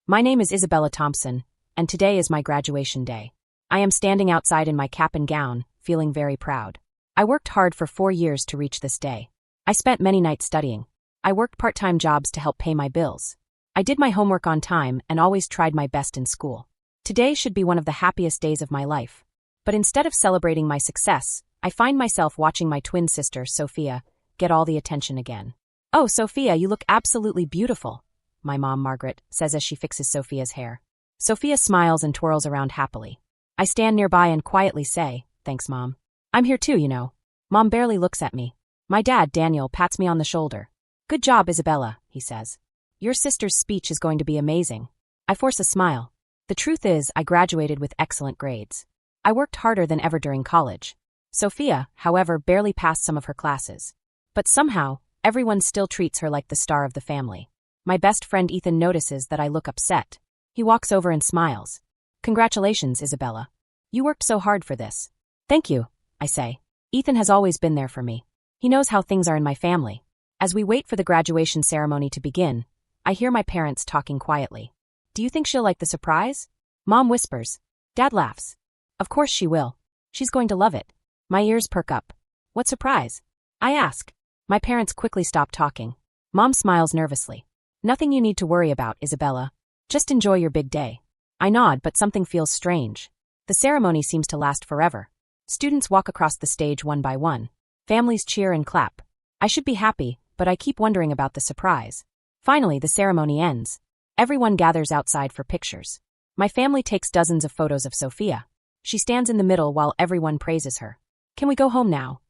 My name is Isabella Thompson, and today is my graduation day. I am standing outside in my cap and gown, feeling very proud. I worked hard for 4 years to reach this day. I spent many nights studying. I worked part-time jobs to help pay my bills. I did my homework on time and always tried my best in school. Today should be one of the happiest days of my life. But instead of celebrating my success, I find myself watching my twin sister, Sophia, get all the attention again. "Oh, Sophia, you look absolutely beautiful," my mom, Margaret, says as she fixes Sophia's hair. Sophia smiles and twirls around happily. I stand nearby and quietly say, "Thanks, Mom. I'm here too, you know." Mom barely looks at me. My dad, Daniel, pats me on the shoulder. "Good job, Isabella," he says. "Your sister's speech is going to be amazing." I force a smile. The truth is, I graduated with excellent grades. I worked harder than ever during college. Sophia, however, barely passed some of her classes. But somehow, everyone still treats her like the star of the family. My best friend Ethan notices that I look upset. He walks over and smiles. "Congratulations, Isabella. You worked so hard for this." "Thank you," I say. Ethan has always been there for me. He knows how things are in my family. As we wait for the graduation ceremony to begin, I hear my parents talking quietly. "Do you think she'll like the surprise?" Mom whispers. Dad laughs. "Of course she will. She's going to love it." My ears perk up. "What surprise?" I ask. My parents quickly stop talking. Mom smiles nervously. "Nothing you need to worry about, Isabella. Just enjoy your big day." I nod, but something feels strange. The ceremony seems to last forever. Students walk across the stage one by one. Families cheer and clap. I should be happy, but I keep wondering about the surprise. Finally, the ceremony ends. Everyone gathers outside for pictures. My family takes dozens of photos of Sophia. She stands in the middle while everyone praises her. "Can we go home now?"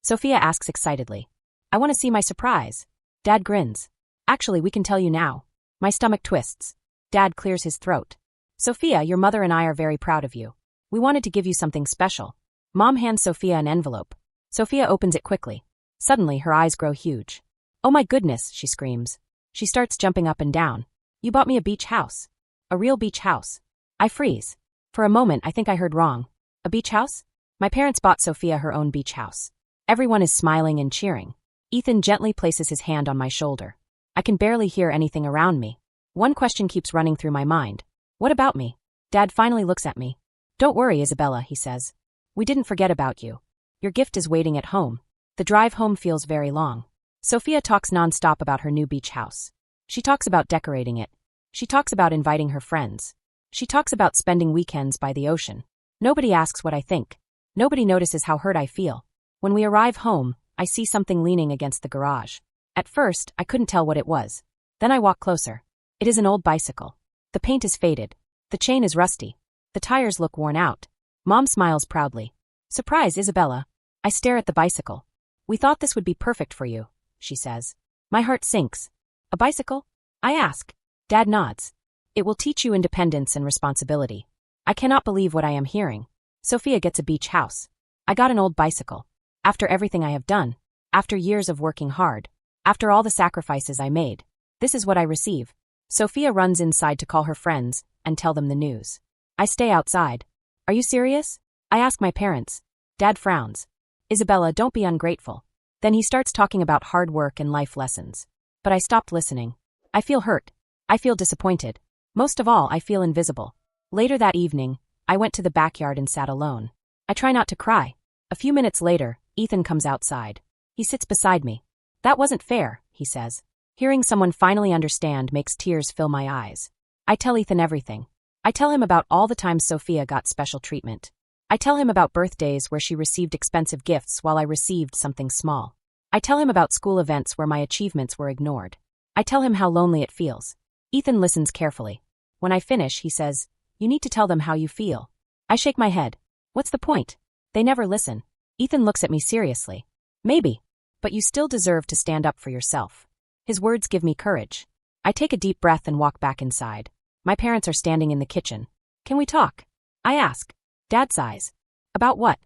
Sophia asks excitedly. "I want to see my surprise." Dad grins. "Actually, we can tell you now." My stomach twists. Dad clears his throat. "Sophia, your mother and I are very proud of you. We wanted to give you something special." Mom hands Sophia an envelope. Sophia opens it quickly. Suddenly, her eyes grow huge. "Oh my goodness," she screams. She starts jumping up and down. "You bought me a beach house." "A real beach house." I freeze. For a moment, I think I heard wrong. A beach house? My parents bought Sophia her own beach house. Everyone is smiling and cheering. Ethan gently places his hand on my shoulder. I can barely hear anything around me. One question keeps running through my mind. What about me? Dad finally looks at me. "Don't worry, Isabella," he says. "We didn't forget about you. Your gift is waiting at home." The drive home feels very long. Sophia talks nonstop about her new beach house. She talks about decorating it. She talks about inviting her friends. She talks about spending weekends by the ocean. Nobody asks what I think. Nobody notices how hurt I feel. When we arrive home, I see something leaning against the garage. At first, I couldn't tell what it was. Then I walk closer. It is an old bicycle. The paint is faded. The chain is rusty. The tires look worn out. Mom smiles proudly. "Surprise, Isabella." I stare at the bicycle. "We thought this would be perfect for you," she says. My heart sinks. "A bicycle?" I ask. Dad nods. "It will teach you independence and responsibility." I cannot believe what I am hearing. Sophia gets a beach house. I got an old bicycle. After everything I have done. After years of working hard. After all the sacrifices I made. This is what I receive. Sophia runs inside to call her friends and tell them the news. I stay outside. "Are you serious?" I ask my parents. Dad frowns. "Isabella, don't be ungrateful." Then he starts talking about hard work and life lessons. But I stopped listening. I feel hurt. I feel disappointed. Most of all, I feel invisible. Later that evening, I went to the backyard and sat alone. I try not to cry. A few minutes later, Ethan comes outside. He sits beside me. "That wasn't fair," he says. Hearing someone finally understand makes tears fill my eyes. I tell Ethan everything. I tell him about all the times Sophia got special treatment. I tell him about birthdays where she received expensive gifts while I received something small. I tell him about school events where my achievements were ignored. I tell him how lonely it feels. Ethan listens carefully. When I finish, he says, "You need to tell them how you feel." I shake my head. What's the point? They never listen. Ethan looks at me seriously. "Maybe. But you still deserve to stand up for yourself." His words give me courage. I take a deep breath and walk back inside. My parents are standing in the kitchen. "Can we talk?" I ask. Dad sighs. "About what?"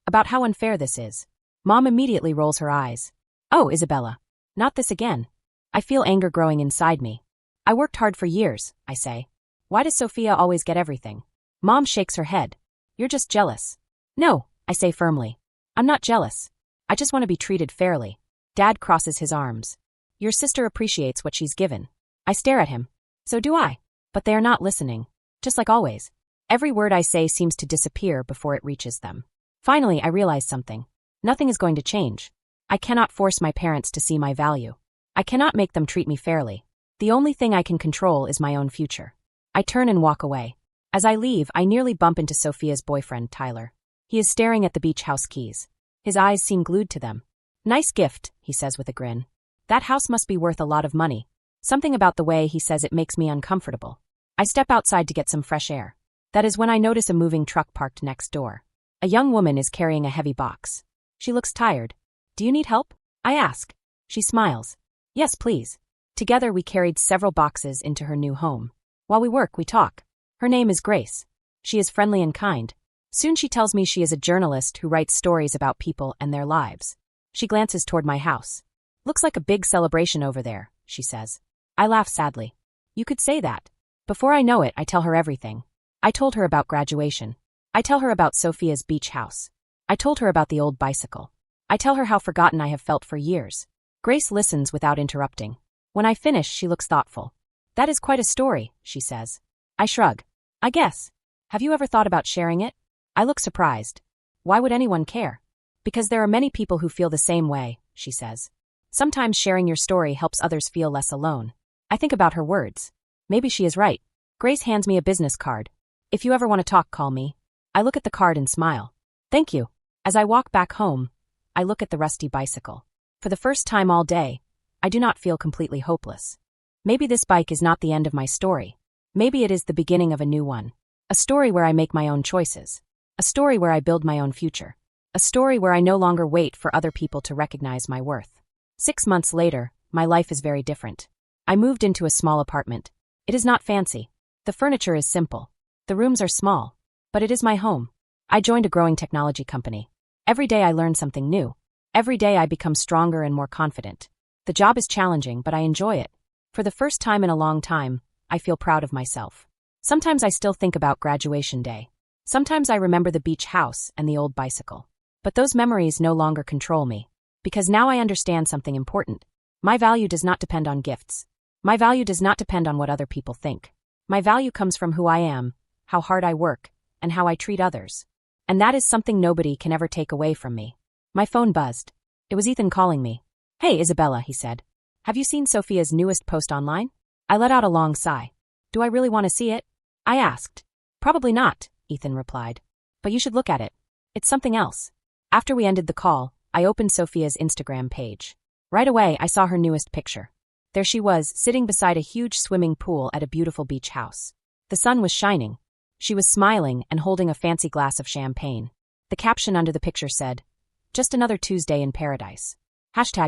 "About how unfair this is." Mom immediately rolls her eyes. "Oh, Isabella. Not this again." I feel anger growing inside me. "I worked hard for years," I say. "Why does Sophia always get everything?" Mom shakes her head. "You're just jealous." "No," I say firmly. "I'm not jealous. I just want to be treated fairly." Dad crosses his arms. "Your sister appreciates what she's given." I stare at him. "So do I." But they are not listening. Just like always. Every word I say seems to disappear before it reaches them. Finally, I realize something. Nothing is going to change. I cannot force my parents to see my value. I cannot make them treat me fairly. The only thing I can control is my own future. I turn and walk away. As I leave, I nearly bump into Sophia's boyfriend, Tyler. He is staring at the beach house keys. His eyes seem glued to them. "Nice gift," he says with a grin. "That house must be worth a lot of money." Something about the way he says it makes me uncomfortable. I step outside to get some fresh air. That is when I notice a moving truck parked next door. A young woman is carrying a heavy box. She looks tired. "Do you need help?" I ask. She smiles. "Yes, please." Together we carried several boxes into her new home. While we work, we talk. Her name is Grace. She is friendly and kind. Soon she tells me she is a journalist who writes stories about people and their lives. She glances toward my house. "Looks like a big celebration over there," she says. I laugh sadly. "You could say that." Before I know it, I tell her everything. I told her about graduation. I tell her about Sophia's beach house. I told her about the old bicycle. I tell her how forgotten I have felt for years. Grace listens without interrupting. When I finish, she looks thoughtful. "That is quite a story," she says. I shrug. "I guess. Have you ever thought about sharing it?" I look surprised. "Why would anyone care?" "Because there are many people who feel the same way," she says. "Sometimes sharing your story helps others feel less alone." I think about her words. Maybe she is right. Grace hands me a business card. "If you ever want to talk, call me." I look at the card and smile. "Thank you." As I walk back home, I look at the rusty bicycle. For the first time all day, I do not feel completely hopeless. Maybe this bike is not the end of my story. Maybe it is the beginning of a new one. A story where I make my own choices. A story where I build my own future. A story where I no longer wait for other people to recognize my worth. 6 months later, my life is very different. I moved into a small apartment. It is not fancy. The furniture is simple. The rooms are small. But it is my home. I joined a growing technology company. Every day I learn something new. Every day I become stronger and more confident. The job is challenging, but I enjoy it. For the first time in a long time, I feel proud of myself. Sometimes I still think about graduation day. Sometimes I remember the beach house and the old bicycle. But those memories no longer control me. Because now I understand something important. My value does not depend on gifts. My value does not depend on what other people think. My value comes from who I am, how hard I work, and how I treat others. And that is something nobody can ever take away from me. My phone buzzed. It was Ethan calling me. "Hey, Isabella," he said. "Have you seen Sophia's newest post online?" I let out a long sigh. "Do I really want to see it?" I asked. "Probably not," Ethan replied. "But you should look at it. It's something else." After we ended the call, I opened Sophia's Instagram page. Right away, I saw her newest picture. There she was, sitting beside a huge swimming pool at a beautiful beach house. The sun was shining. She was smiling and holding a fancy glass of champagne. The caption under the picture said, "Just another Tuesday in paradise.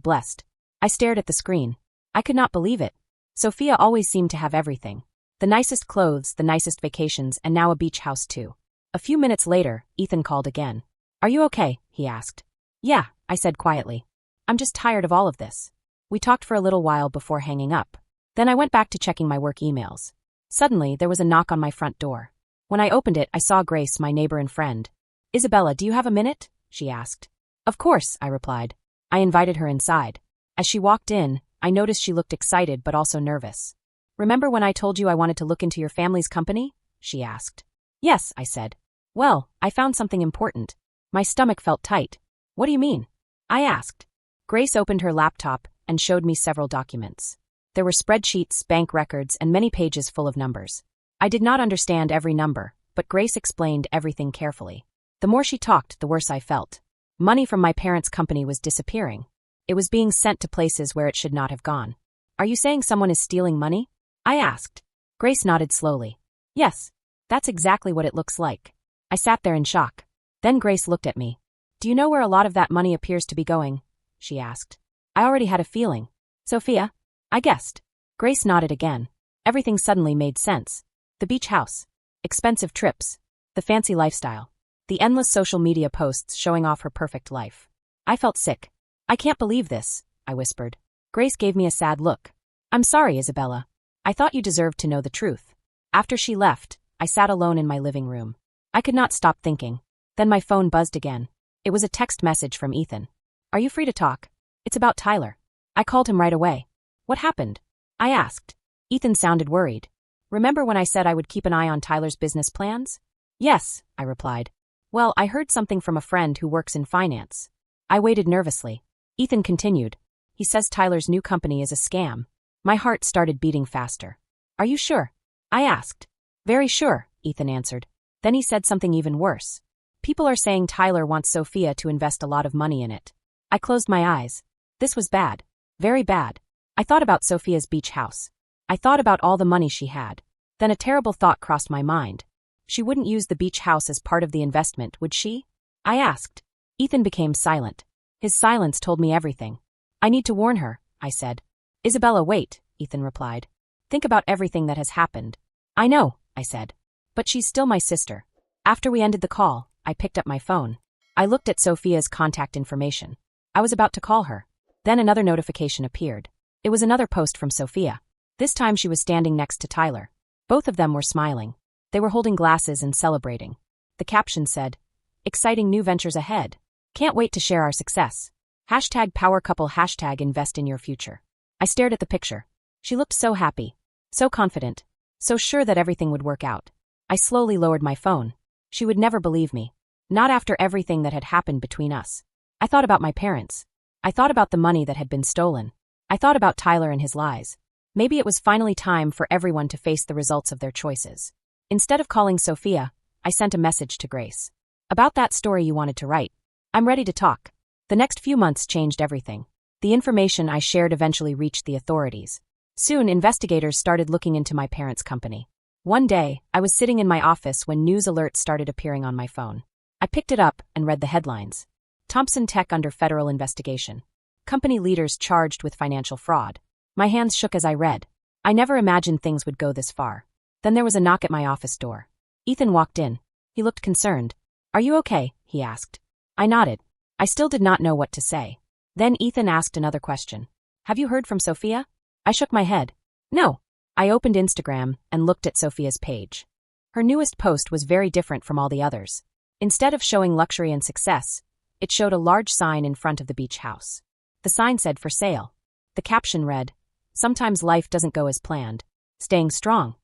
#blessed. I stared at the screen. I could not believe it. Sophia always seemed to have everything. The nicest clothes, the nicest vacations, and now a beach house too. A few minutes later, Ethan called again. "Are you okay?" he asked. "Yeah," I said quietly. "I'm just tired of all of this." We talked for a little while before hanging up. Then I went back to checking my work emails. Suddenly, there was a knock on my front door. When I opened it, I saw Grace, my neighbor and friend. "Isabella, do you have a minute?" she asked. "Of course," I replied. I invited her inside. As she walked in, I noticed she looked excited but also nervous. "Remember when I told you I wanted to look into your family's company?" she asked. "Yes," I said. "Well, I found something important." My stomach felt tight. "What do you mean?" I asked. Grace opened her laptop and showed me several documents. There were spreadsheets, bank records, and many pages full of numbers. I did not understand every number, but Grace explained everything carefully. The more she talked, the worse I felt. Money from my parents' company was disappearing. It was being sent to places where it should not have gone. "Are you saying someone is stealing money?" I asked. Grace nodded slowly. "Yes, that's exactly what it looks like." I sat there in shock. Then Grace looked at me. "Do you know where a lot of that money appears to be going?" she asked. I already had a feeling. "Sophia?" I guessed. Grace nodded again. Everything suddenly made sense. The beach house. Expensive trips. The fancy lifestyle. The endless social media posts showing off her perfect life. I felt sick. "I can't believe this," I whispered. Grace gave me a sad look. "I'm sorry, Isabella. I thought you deserved to know the truth." After she left, I sat alone in my living room. I could not stop thinking. Then my phone buzzed again. It was a text message from Ethan. "Are you free to talk? It's about Tyler." I called him right away. "What happened?" I asked. Ethan sounded worried. Remember when I said I would keep an eye on Tyler's business plans? Yes, I replied. Well, I heard something from a friend who works in finance. I waited nervously. Ethan continued. He says Tyler's new company is a scam. My heart started beating faster. Are you sure? I asked. Very sure, Ethan answered. Then he said something even worse. People are saying Tyler wants Sophia to invest a lot of money in it. I closed my eyes. This was bad. Very bad. I thought about Sophia's beach house. I thought about all the money she had. Then a terrible thought crossed my mind. She wouldn't use the beach house as part of the investment, would she? I asked. Ethan became silent. His silence told me everything. I need to warn her, I said. Isabella, wait, Ethan replied. Think about everything that has happened. I know, I said. But she's still my sister. After we ended the call, I picked up my phone. I looked at Sophia's contact information. I was about to call her. Then another notification appeared. It was another post from Sophia. This time she was standing next to Tyler. Both of them were smiling. They were holding glasses and celebrating. The caption said, "Exciting new ventures ahead. Can't wait to share our success. #PowerCouple #invest in your future." I stared at the picture. She looked so happy, so confident, so sure that everything would work out. I slowly lowered my phone. She would never believe me. Not after everything that had happened between us. I thought about my parents. I thought about the money that had been stolen. I thought about Tyler and his lies. Maybe it was finally time for everyone to face the results of their choices. Instead of calling Sophia, I sent a message to Grace. About that story you wanted to write. I'm ready to talk. The next few months changed everything. The information I shared eventually reached the authorities. Soon, investigators started looking into my parents' company. One day, I was sitting in my office when news alerts started appearing on my phone. I picked it up and read the headlines. Thompson Tech under federal investigation. Company leaders charged with financial fraud. My hands shook as I read. I never imagined things would go this far. Then there was a knock at my office door. Ethan walked in. He looked concerned. Are you okay? He asked. I nodded. I still did not know what to say. Then Ethan asked another question. Have you heard from Sophia? I shook my head. No. I opened Instagram and looked at Sophia's page. Her newest post was very different from all the others. Instead of showing luxury and success, it showed a large sign in front of the beach house. The sign said for sale. The caption read, "Sometimes life doesn't go as planned. Staying strong.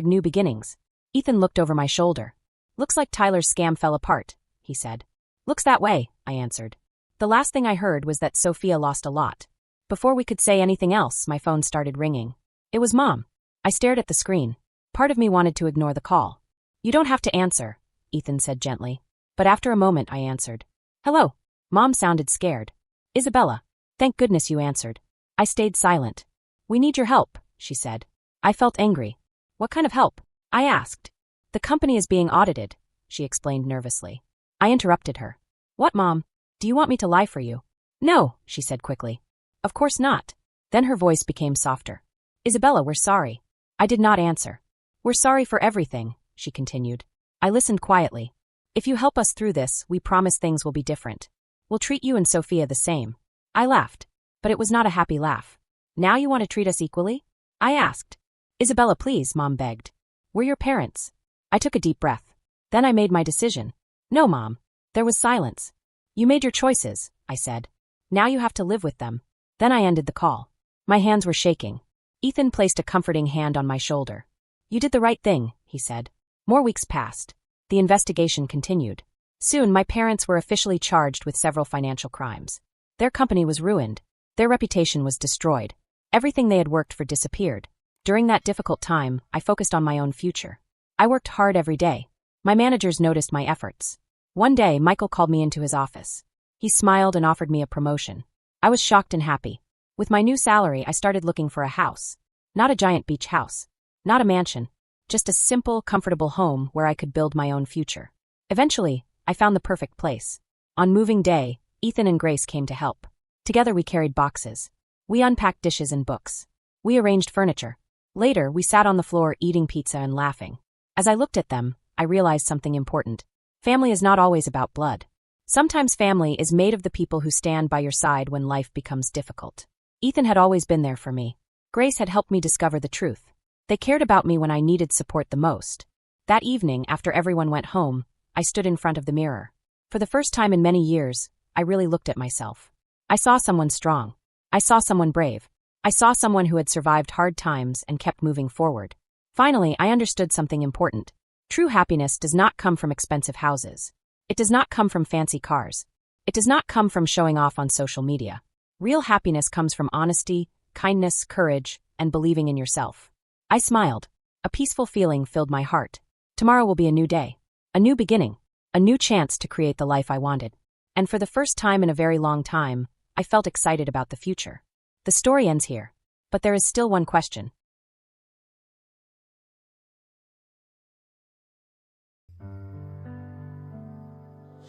#new beginnings." Ethan looked over my shoulder. Looks like Tyler's scam fell apart, he said. Looks that way, I answered. The last thing I heard was that Sophia lost a lot. Before we could say anything else, my phone started ringing. It was Mom. I stared at the screen. Part of me wanted to ignore the call. You don't have to answer, Ethan said gently. But after a moment I answered. Hello. Mom sounded scared. Isabella. Thank goodness you answered. I stayed silent. We need your help, she said. I felt angry. What kind of help? I asked. The company is being audited, she explained nervously. I interrupted her. What, Mom? Do you want me to lie for you? No, she said quickly. Of course not. Then her voice became softer. Isabella, we're sorry. I did not answer. We're sorry for everything, she continued. I listened quietly. If you help us through this, we promise things will be different. We'll treat you and Sophia the same. I laughed. But it was not a happy laugh. Now you want to treat us equally? I asked. Isabella, please, Mom begged. We're your parents. I took a deep breath. Then I made my decision. No, Mom. There was silence. You made your choices, I said. Now you have to live with them. Then I ended the call. My hands were shaking. Ethan placed a comforting hand on my shoulder. You did the right thing, he said. More weeks passed. The investigation continued. Soon my parents were officially charged with several financial crimes. Their company was ruined. Their reputation was destroyed. Everything they had worked for disappeared. During that difficult time, I focused on my own future. I worked hard every day. My managers noticed my efforts. One day, Michael called me into his office. He smiled and offered me a promotion. I was shocked and happy. With my new salary, I started looking for a house. Not a giant beach house. Not a mansion. Just a simple, comfortable home where I could build my own future. Eventually, I found the perfect place. On moving day, Ethan and Grace came to help. Together we carried boxes. We unpacked dishes and books. We arranged furniture. Later, we sat on the floor eating pizza and laughing. As I looked at them, I realized something important. Family is not always about blood. Sometimes family is made of the people who stand by your side when life becomes difficult. Ethan had always been there for me. Grace had helped me discover the truth. They cared about me when I needed support the most. That evening, after everyone went home, I stood in front of the mirror. For the first time in many years, I really looked at myself. I saw someone strong. I saw someone brave. I saw someone who had survived hard times and kept moving forward. Finally, I understood something important. True happiness does not come from expensive houses. It does not come from fancy cars. It does not come from showing off on social media. Real happiness comes from honesty, kindness, courage, and believing in yourself. I smiled. A peaceful feeling filled my heart. Tomorrow will be a new day. A new beginning. A new chance to create the life I wanted. And for the first time in a very long time, I felt excited about the future. The story ends here. But there is still one question.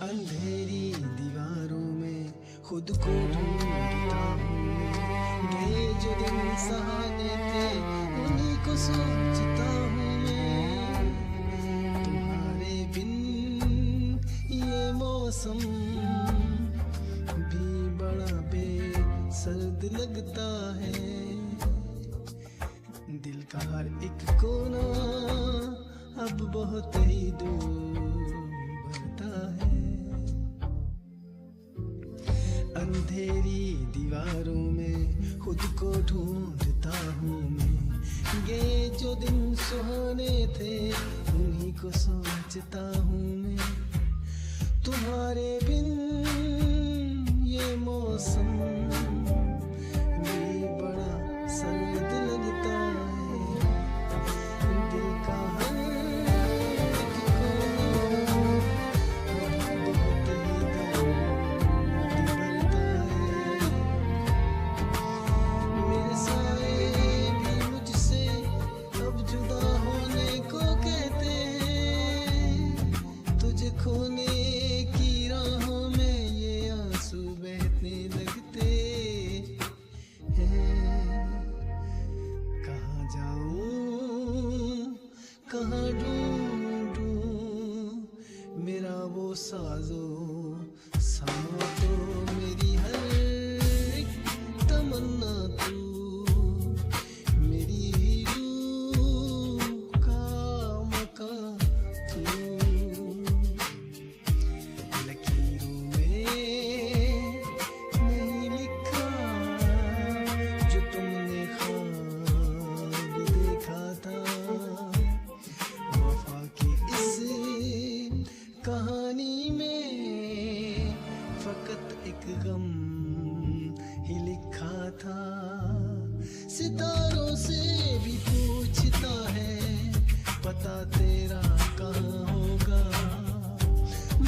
अंधेरी दीवारों में खुद को ढूंढता हूँ मैं। ये जो दिन सहारे थे उन्हीं को सोचता हूँ मैं। तुम्हारे बिन ये मौसम भी बड़ा बेसर्द लगता है। दिल का हर एक कोना अब बहुत ही दूर बढ़ता है। अंधेरी दीवारों में खुद को ढूंढता हूँ मैं। ये जो दिन सुहाने थे उन्हीं को सोचता हूँ मैं। तुम्हारे बिन ये मौसम भी बड़ा सर्द लगता है। दिल का हर एक कोना बहुत ही दर्द भरता है। मेरे साए भी मुझसे अब जुदा होने को कहते हैं। तुझे खोने की राहों में ये आंसू बहने लगते हैं। कहाँ जाऊं कहाँ ढूंढूं मेरा वो साजो सामा तो मेरी हर एक तमन्ना तू। मेरी रूह का मकां तू। लकीरों में नहीं लिखा जो तुमने ख्वाब देखा था। वफा की इस कहानी में फकत एक गम ही लिखा था। सितारों से भी पूछता है पता तेरा कहाँ होगा।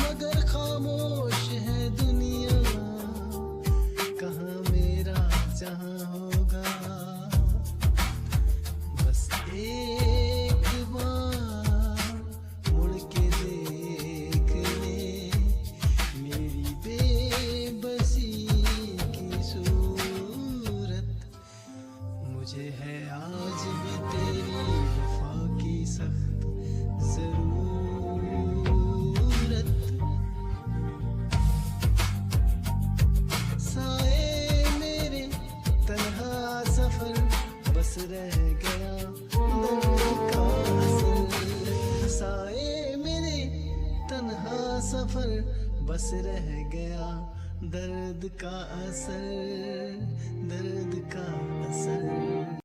मगर खामोश है दुनिया कहाँ मेरा जहाँ होगा। बस एक बार मुड़ के देख ले मेरी बेबसी की सूरत। मुझे है आज भी तेरी वफा की सख्त जरूरत। साए मेरे तन्हा सफर बस रह गया दर्द का असर। साए मेरे तन्हा सफर बस रह गया दर्द का असर। दर्द का असर।